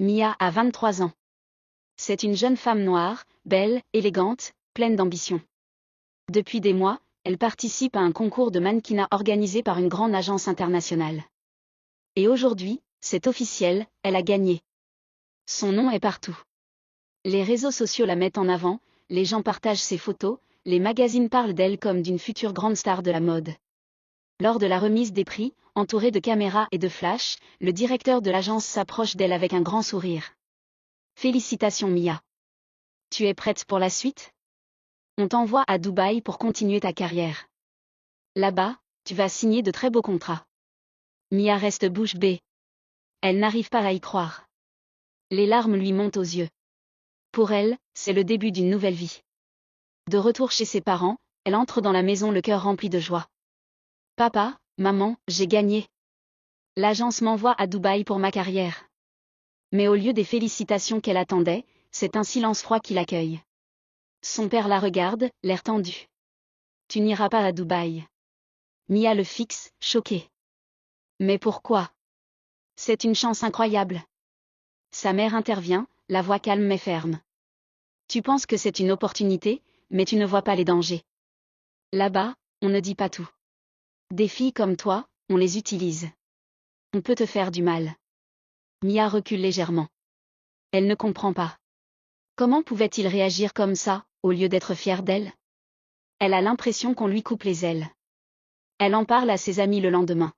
Mia a 23 ans. C'est une jeune femme noire, belle, élégante, pleine d'ambition. Depuis des mois, elle participe à un concours de mannequinat organisé par une grande agence internationale. Et aujourd'hui, c'est officiel, elle a gagné. Son nom est partout. Les réseaux sociaux la mettent en avant, les gens partagent ses photos, les magazines parlent d'elle comme d'une future grande star de la mode. Lors de la remise des prix, entouré de caméras et de flashs, le directeur de l'agence s'approche d'elle avec un grand sourire. Félicitations Mia. Tu es prête pour la suite? On t'envoie à Dubaï pour continuer ta carrière. Là-bas, tu vas signer de très beaux contrats. Mia reste bouche bée. Elle n'arrive pas à y croire. Les larmes lui montent aux yeux. Pour elle, c'est le début d'une nouvelle vie. De retour chez ses parents, elle entre dans la maison le cœur rempli de joie. Papa, maman, j'ai gagné. L'agence m'envoie à Dubaï pour ma carrière. Mais au lieu des félicitations qu'elle attendait, c'est un silence froid qui l'accueille. Son père la regarde, l'air tendu. Tu n'iras pas à Dubaï. Mia le fixe, choquée. Mais pourquoi? C'est une chance incroyable. Sa mère intervient, la voix calme mais ferme. Tu penses que c'est une opportunité, mais tu ne vois pas les dangers. Là-bas, on ne dit pas tout. Des filles comme toi, on les utilise. On peut te faire du mal. Mia recule légèrement. Elle ne comprend pas. Comment pouvait-il réagir comme ça, au lieu d'être fière d'elle? Elle a l'impression qu'on lui coupe les ailes. Elle en parle à ses amis le lendemain.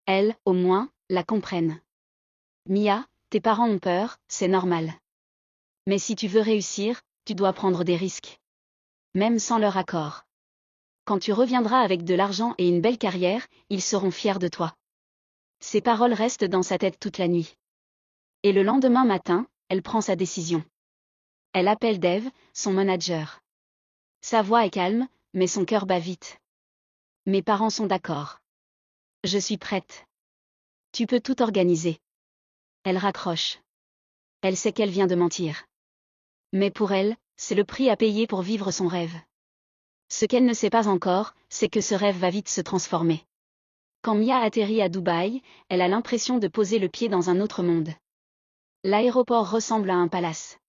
Elles, au moins, la comprennent. Mia, tes parents ont peur, c'est normal. Mais si tu veux réussir, tu dois prendre des risques. Même sans leur accord. Quand tu reviendras avec de l'argent et une belle carrière, ils seront fiers de toi. Ces paroles restent dans sa tête toute la nuit. Et le lendemain matin, elle prend sa décision. Elle appelle Dave, son manager. Sa voix est calme, mais son cœur bat vite. Mes parents sont d'accord. Je suis prête. Tu peux tout organiser. Elle raccroche. Elle sait qu'elle vient de mentir. Mais pour elle, c'est le prix à payer pour vivre son rêve. Ce qu'elle ne sait pas encore, c'est que ce rêve va vite se transformer. Quand Mia atterrit à Dubaï, elle a l'impression de poser le pied dans un autre monde. L'aéroport ressemble à un palace.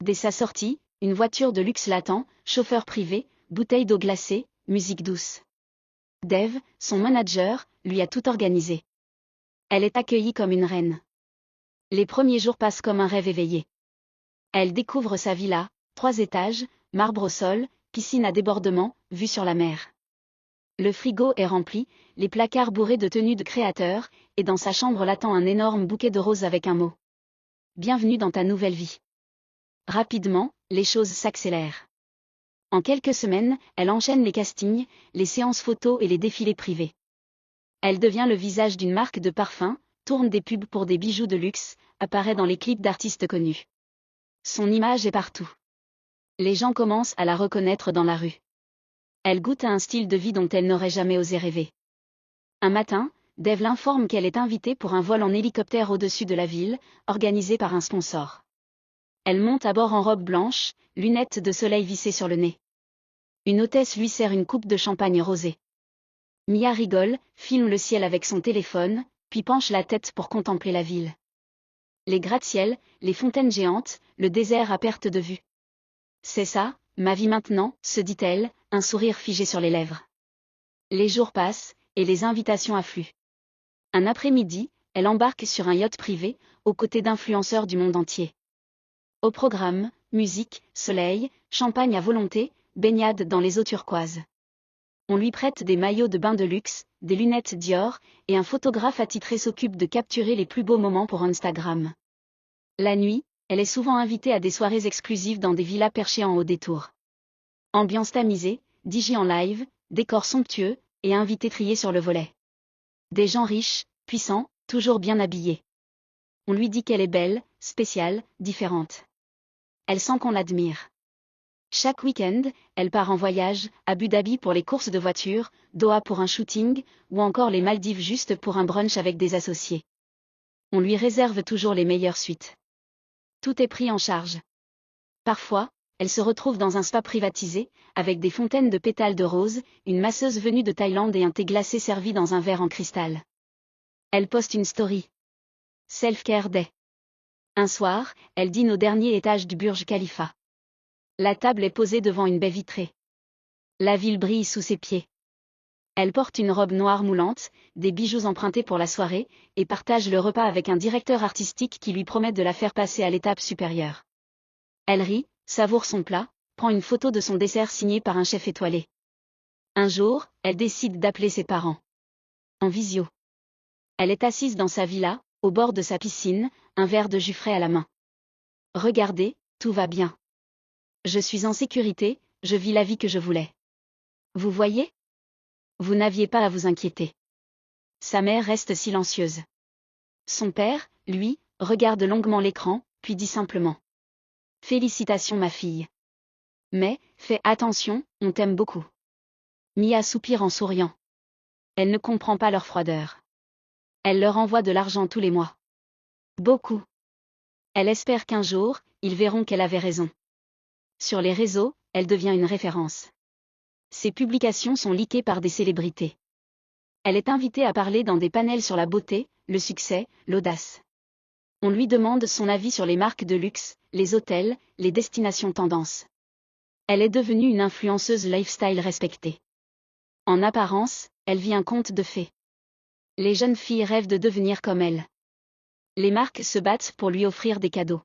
Dès sa sortie, une voiture de luxe l'attend, chauffeur privé, bouteille d'eau glacée, musique douce. Dave, son manager, lui a tout organisé. Elle est accueillie comme une reine. Les premiers jours passent comme un rêve éveillé. Elle découvre sa villa, 3 étages, marbre au sol, piscine à débordement, vue sur la mer. Le frigo est rempli, les placards bourrés de tenues de créateurs, et dans sa chambre l'attend un énorme bouquet de roses avec un mot. Bienvenue dans ta nouvelle vie. Rapidement, les choses s'accélèrent. En quelques semaines, elle enchaîne les castings, les séances photos et les défilés privés. Elle devient le visage d'une marque de parfum, tourne des pubs pour des bijoux de luxe, apparaît dans les clips d'artistes connus. Son image est partout. Les gens commencent à la reconnaître dans la rue. Elle goûte à un style de vie dont elle n'aurait jamais osé rêver. Un matin, Dave l'informe qu'elle est invitée pour un vol en hélicoptère au-dessus de la ville, organisé par un sponsor. Elle monte à bord en robe blanche, lunettes de soleil vissées sur le nez. Une hôtesse lui sert une coupe de champagne rosé. Mia rigole, filme le ciel avec son téléphone, puis penche la tête pour contempler la ville. Les gratte-ciels, les fontaines géantes, le désert à perte de vue. C'est ça, ma vie maintenant, se dit-elle, un sourire figé sur les lèvres. Les jours passent, et les invitations affluent. Un après-midi, elle embarque sur un yacht privé, aux côtés d'influenceurs du monde entier. Au programme, musique, soleil, champagne à volonté, baignade dans les eaux turquoises. On lui prête des maillots de bain de luxe, des lunettes Dior, et un photographe attitré s'occupe de capturer les plus beaux moments pour Instagram. La nuit, elle est souvent invitée à des soirées exclusives dans des villas perchées en haut des tours. Ambiance tamisée, DJ en live, décors somptueux, et invités triés sur le volet. Des gens riches, puissants, toujours bien habillés. On lui dit qu'elle est belle, spéciale, différente. Elle sent qu'on l'admire. Chaque week-end, elle part en voyage, Abu Dhabi pour les courses de voitures, Doha pour un shooting, ou encore les Maldives juste pour un brunch avec des associés. On lui réserve toujours les meilleures suites. Tout est pris en charge. Parfois, elle se retrouve dans un spa privatisé, avec des fontaines de pétales de rose, une masseuse venue de Thaïlande et un thé glacé servi dans un verre en cristal. Elle poste une story. Self-care day. Un soir, elle dîne au dernier étage du Burj Khalifa. La table est posée devant une baie vitrée. La ville brille sous ses pieds. Elle porte une robe noire moulante, des bijoux empruntés pour la soirée, et partage le repas avec un directeur artistique qui lui promet de la faire passer à l'étape supérieure. Elle rit, savoure son plat, prend une photo de son dessert signé par un chef étoilé. Un jour, elle décide d'appeler ses parents. En visio. Elle est assise dans sa villa, au bord de sa piscine, un verre de jus frais à la main. Regardez, tout va bien. Je suis en sécurité, je vis la vie que je voulais. Vous voyez ? Vous n'aviez pas à vous inquiéter. Sa mère reste silencieuse. Son père, lui, regarde longuement l'écran, puis dit simplement. Félicitations ma fille. Mais, fais attention, on t'aime beaucoup. Mia soupire en souriant. Elle ne comprend pas leur froideur. Elle leur envoie de l'argent tous les mois. Beaucoup. Elle espère qu'un jour, ils verront qu'elle avait raison. Sur les réseaux, elle devient une référence. Ses publications sont leakées par des célébrités. Elle est invitée à parler dans des panels sur la beauté, le succès, l'audace. On lui demande son avis sur les marques de luxe, les hôtels, les destinations tendances. Elle est devenue une influenceuse lifestyle respectée. En apparence, elle vit un conte de fées. Les jeunes filles rêvent de devenir comme elle. Les marques se battent pour lui offrir des cadeaux.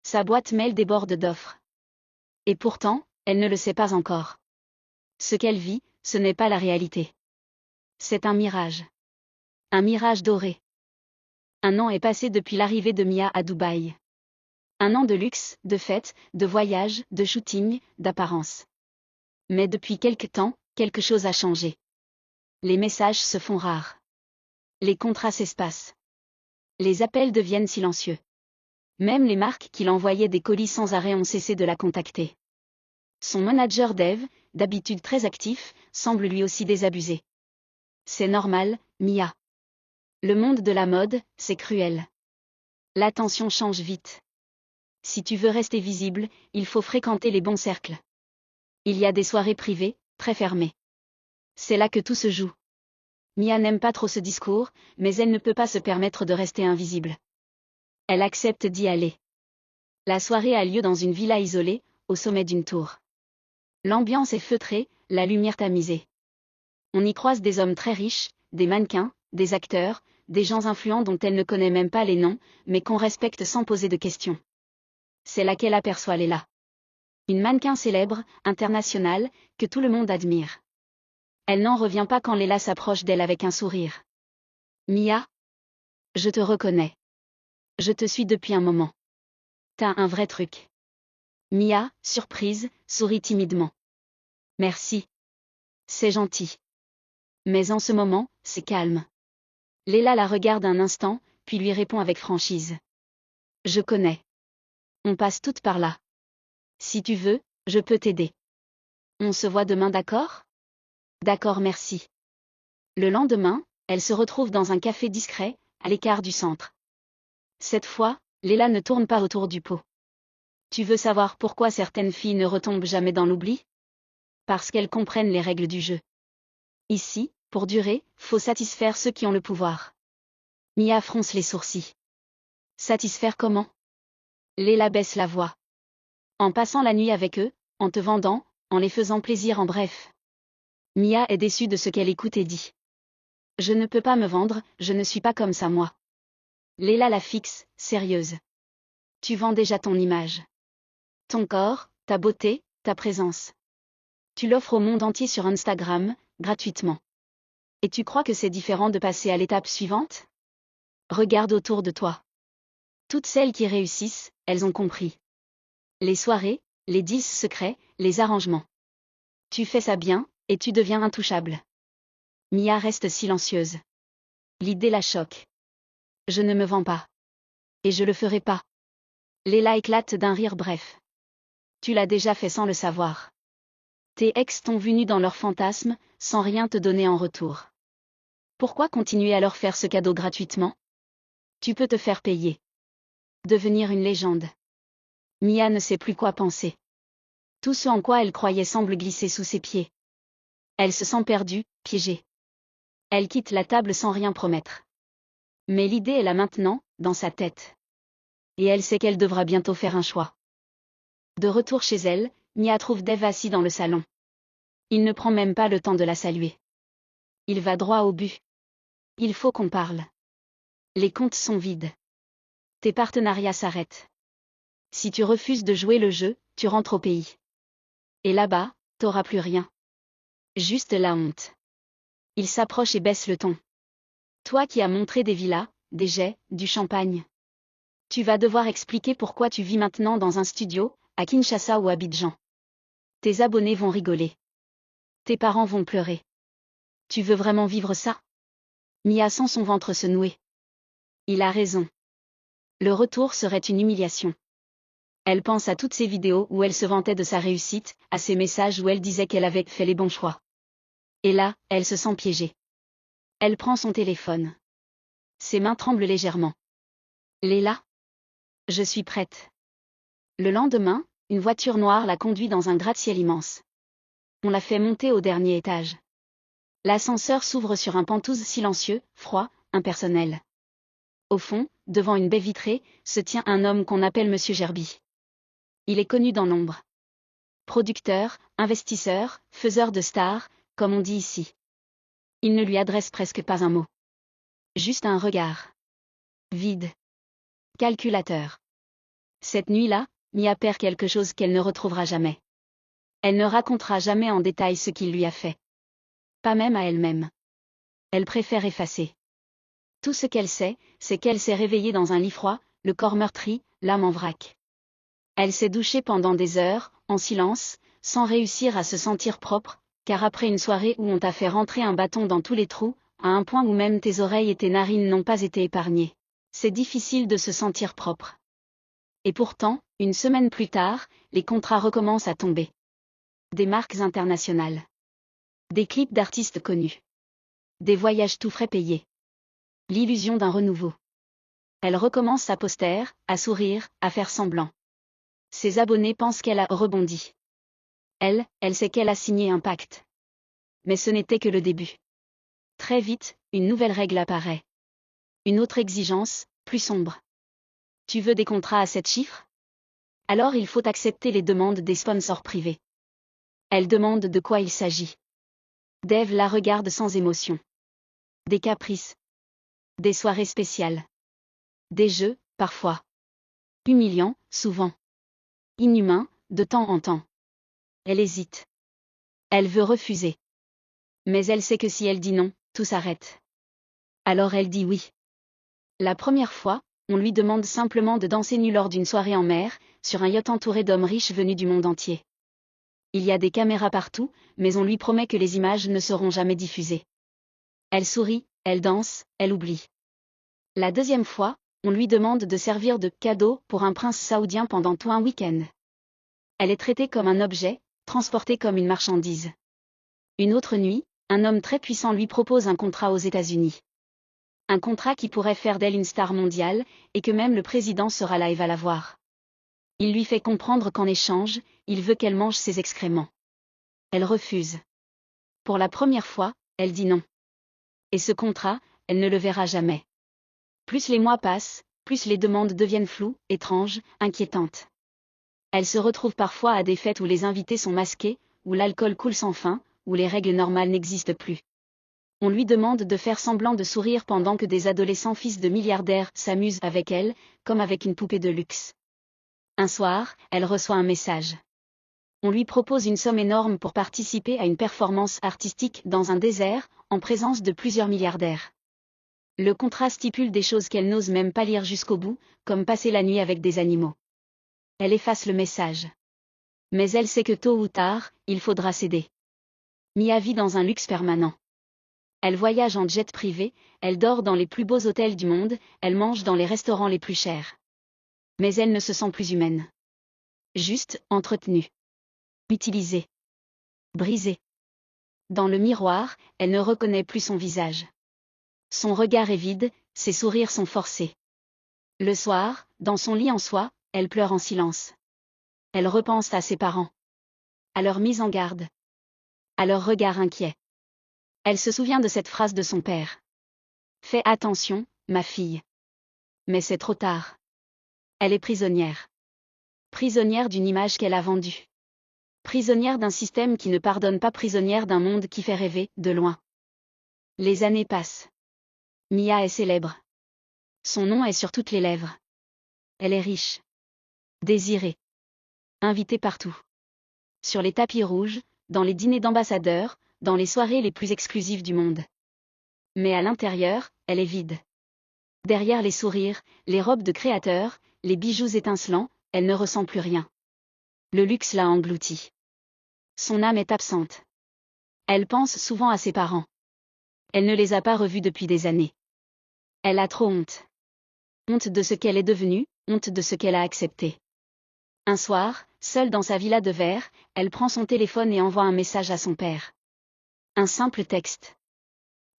Sa boîte mail déborde d'offres. Et pourtant, elle ne le sait pas encore. Ce qu'elle vit, ce n'est pas la réalité. C'est un mirage. Un mirage doré. Un an est passé depuis l'arrivée de Mia à Dubaï. Un an de luxe, de fêtes, de voyages, de shooting, d'apparence. Mais depuis quelque temps, quelque chose a changé. Les messages se font rares. Les contrats s'espacent. Les appels deviennent silencieux. Même les marques qui l'envoyaient des colis sans arrêt ont cessé de la contacter. Son manager Dave, d'habitude très actif, semble lui aussi désabusé. C'est normal, Mia. Le monde de la mode, c'est cruel. L'attention change vite. Si tu veux rester visible, il faut fréquenter les bons cercles. Il y a des soirées privées, très fermées. C'est là que tout se joue. Mia n'aime pas trop ce discours, mais elle ne peut pas se permettre de rester invisible. Elle accepte d'y aller. La soirée a lieu dans une villa isolée, au sommet d'une tour. L'ambiance est feutrée, la lumière tamisée. On y croise des hommes très riches, des mannequins, des acteurs, des gens influents dont elle ne connaît même pas les noms, mais qu'on respecte sans poser de questions. C'est là qu'elle aperçoit Leila. Une mannequin célèbre, internationale, que tout le monde admire. Elle n'en revient pas quand Leila s'approche d'elle avec un sourire. Mia ? Je te reconnais. Je te suis depuis un moment. T'as un vrai truc. Mia, surprise, sourit timidement. Merci. C'est gentil. Mais en ce moment, c'est calme. Leila la regarde un instant, puis lui répond avec franchise. Je connais. On passe toutes par là. Si tu veux, je peux t'aider. On se voit demain, d'accord ? D'accord, merci. Le lendemain, elle se retrouve dans un café discret, à l'écart du centre. Cette fois, Leila ne tourne pas autour du pot. Tu veux savoir pourquoi certaines filles ne retombent jamais dans l'oubli ? Parce qu'elles comprennent les règles du jeu. Ici, pour durer, faut satisfaire ceux qui ont le pouvoir. Mia fronce les sourcils. Satisfaire comment ? Leila baisse la voix. En passant la nuit avec eux, en te vendant, en les faisant plaisir en bref. Mia est déçue de ce qu'elle écoute et dit. Je ne peux pas me vendre, je ne suis pas comme ça moi. Leila la fixe, sérieuse. Tu vends déjà ton image. Ton corps, ta beauté, ta présence. Tu l'offres au monde entier sur Instagram, gratuitement. Et tu crois que c'est différent de passer à l'étape suivante ? Regarde autour de toi. Toutes celles qui réussissent, elles ont compris. Les soirées, les deals secrets, les arrangements. Tu fais ça bien, et tu deviens intouchable. Mia reste silencieuse. L'idée la choque. Je ne me vends pas. Et je le ferai pas. Leila éclate d'un rire bref. Tu l'as déjà fait sans le savoir. Tes ex t'ont vu nu dans leurs fantasmes, sans rien te donner en retour. Pourquoi continuer à leur faire ce cadeau gratuitement ? Tu peux te faire payer. Devenir une légende. Mia ne sait plus quoi penser. Tout ce en quoi elle croyait semble glisser sous ses pieds. Elle se sent perdue, piégée. Elle quitte la table sans rien promettre. Mais l'idée est là maintenant, dans sa tête. Et elle sait qu'elle devra bientôt faire un choix. De retour chez elle, Mia trouve Dave assis dans le salon. Il ne prend même pas le temps de la saluer. Il va droit au but. Il faut qu'on parle. Les comptes sont vides. Tes partenariats s'arrêtent. Si tu refuses de jouer le jeu, tu rentres au pays. Et là-bas, t'auras plus rien. Juste la honte. Il s'approche et baisse le ton. Toi qui as montré des villas, des jets, du champagne. Tu vas devoir expliquer pourquoi tu vis maintenant dans un studio, à Kinshasa ou Abidjan. Tes abonnés vont rigoler. Tes parents vont pleurer. Tu veux vraiment vivre ça? Mia sent son ventre se nouer. Il a raison. Le retour serait une humiliation. Elle pense à toutes ces vidéos où elle se vantait de sa réussite, à ces messages où elle disait qu'elle avait fait les bons choix. Et là, elle se sent piégée. Elle prend son téléphone. Ses mains tremblent légèrement. Léla? Je suis prête. Le lendemain, une voiture noire la conduit dans un gratte-ciel immense. On la fait monter au dernier étage. L'ascenseur s'ouvre sur un penthouse silencieux, froid, impersonnel. Au fond, devant une baie vitrée, se tient un homme qu'on appelle Monsieur Gerby. Il est connu dans l'ombre. Producteur, investisseur, faiseur de stars, comme on dit ici. Il ne lui adresse presque pas un mot. Juste un regard. Vide. Calculateur. Cette nuit-là, Mia perd quelque chose qu'elle ne retrouvera jamais. Elle ne racontera jamais en détail ce qu'il lui a fait. Pas même à elle-même. Elle préfère effacer. Tout ce qu'elle sait, c'est qu'elle s'est réveillée dans un lit froid, le corps meurtri, l'âme en vrac. Elle s'est douchée pendant des heures, en silence, sans réussir à se sentir propre, car après une soirée où on t'a fait rentrer un bâton dans tous les trous, à un point où même tes oreilles et tes narines n'ont pas été épargnées, c'est difficile de se sentir propre. Et pourtant, une semaine plus tard, les contrats recommencent à tomber. Des marques internationales. Des clips d'artistes connus. Des voyages tout frais payés. L'illusion d'un renouveau. Elle recommence à poster, à sourire, à faire semblant. Ses abonnés pensent qu'elle a rebondi. Elle sait qu'elle a signé un pacte. Mais ce n'était que le début. Très vite, une nouvelle règle apparaît. Une autre exigence, plus sombre. Tu veux des contrats à 7 chiffres? Alors il faut accepter les demandes des sponsors privés. Elle demande de quoi il s'agit. Dave la regarde sans émotion. Des caprices. Des soirées spéciales. Des jeux, parfois. Humiliants, souvent. Inhumains, de temps en temps. Elle hésite. Elle veut refuser. Mais elle sait que si elle dit non, tout s'arrête. Alors elle dit oui. La première fois, on lui demande simplement de danser nu lors d'une soirée en mer, sur un yacht entouré d'hommes riches venus du monde entier. Il y a des caméras partout, mais on lui promet que les images ne seront jamais diffusées. Elle sourit, elle danse, elle oublie. La deuxième fois, on lui demande de servir de cadeau pour un prince saoudien pendant tout un week-end. Elle est traitée comme un objet, transportée comme une marchandise. Une autre nuit, un homme très puissant lui propose un contrat aux États-Unis. Un contrat qui pourrait faire d'elle une star mondiale, et que même le président sera là et va la voir. Il lui fait comprendre qu'en échange, il veut qu'elle mange ses excréments. Elle refuse. Pour la première fois, elle dit non. Et ce contrat, elle ne le verra jamais. Plus les mois passent, plus les demandes deviennent floues, étranges, inquiétantes. Elle se retrouve parfois à des fêtes où les invités sont masqués, où l'alcool coule sans fin, où les règles normales n'existent plus. On lui demande de faire semblant de sourire pendant que des adolescents fils de milliardaires s'amusent avec elle, comme avec une poupée de luxe. Un soir, elle reçoit un message. On lui propose une somme énorme pour participer à une performance artistique dans un désert, en présence de plusieurs milliardaires. Le contrat stipule des choses qu'elle n'ose même pas lire jusqu'au bout, comme passer la nuit avec des animaux. Elle efface le message. Mais elle sait que tôt ou tard, il faudra céder. Mia vit dans un luxe permanent. Elle voyage en jet privé, elle dort dans les plus beaux hôtels du monde, elle mange dans les restaurants les plus chers. Mais elle ne se sent plus humaine. Juste, entretenue. Utilisée. Brisée. Dans le miroir, elle ne reconnaît plus son visage. Son regard est vide, ses sourires sont forcés. Le soir, dans son lit en soie, elle pleure en silence. Elle repense à ses parents. À leur mise en garde. À leur regard inquiet. Elle se souvient de cette phrase de son père. Fais attention, ma fille. Mais c'est trop tard. Elle est prisonnière. Prisonnière d'une image qu'elle a vendue. Prisonnière d'un système qui ne pardonne pas, prisonnière d'un monde qui fait rêver, de loin. Les années passent. Mia est célèbre. Son nom est sur toutes les lèvres. Elle est riche. Désirée. Invitée partout. Sur les tapis rouges, dans les dîners d'ambassadeurs, dans les soirées les plus exclusives du monde. Mais à l'intérieur, elle est vide. Derrière les sourires, les robes de créateurs, les bijoux étincelants, elle ne ressent plus rien. Le luxe l'a engloutie. Son âme est absente. Elle pense souvent à ses parents. Elle ne les a pas revus depuis des années. Elle a trop honte. Honte de ce qu'elle est devenue, honte de ce qu'elle a accepté. Un soir, seule dans sa villa de verre, elle prend son téléphone et envoie un message à son père. Un simple texte.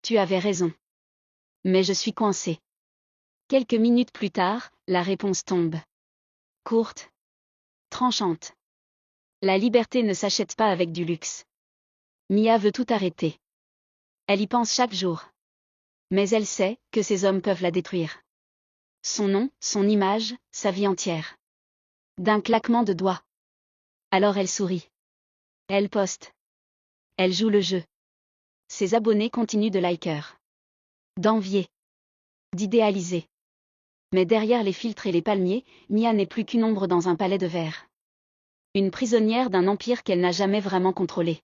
Tu avais raison. Mais je suis coincée. Quelques minutes plus tard, la réponse tombe. Courte. Tranchante. La liberté ne s'achète pas avec du luxe. Mia veut tout arrêter. Elle y pense chaque jour. Mais elle sait que ces hommes peuvent la détruire. Son nom, son image, sa vie entière. D'un claquement de doigts. Alors elle sourit. Elle poste. Elle joue le jeu. Ses abonnés continuent de liker. D'envier. D'idéaliser. Mais derrière les filtres et les palmiers, Mia n'est plus qu'une ombre dans un palais de verre. Une prisonnière d'un empire qu'elle n'a jamais vraiment contrôlé.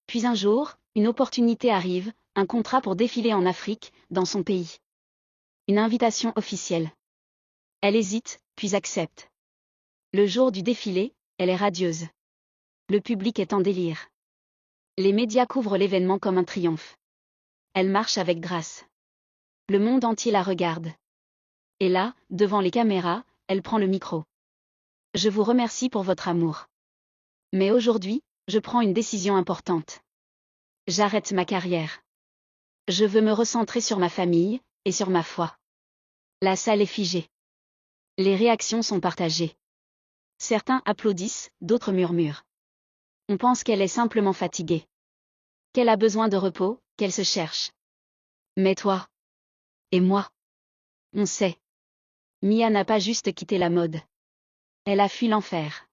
Puis un jour, une opportunité arrive, un contrat pour défiler en Afrique, dans son pays. Une invitation officielle. Elle hésite, puis accepte. Le jour du défilé, elle est radieuse. Le public est en délire. Les médias couvrent l'événement comme un triomphe. Elle marche avec grâce. Le monde entier la regarde. Et là, devant les caméras, elle prend le micro. Je vous remercie pour votre amour. Mais aujourd'hui, je prends une décision importante. J'arrête ma carrière. Je veux me recentrer sur ma famille, et sur ma foi. La salle est figée. Les réactions sont partagées. Certains applaudissent, d'autres murmurent. On pense qu'elle est simplement fatiguée. Qu'elle a besoin de repos, qu'elle se cherche. Mais toi et moi, on sait. Mia n'a pas juste quitté la mode. Elle a fui l'enfer.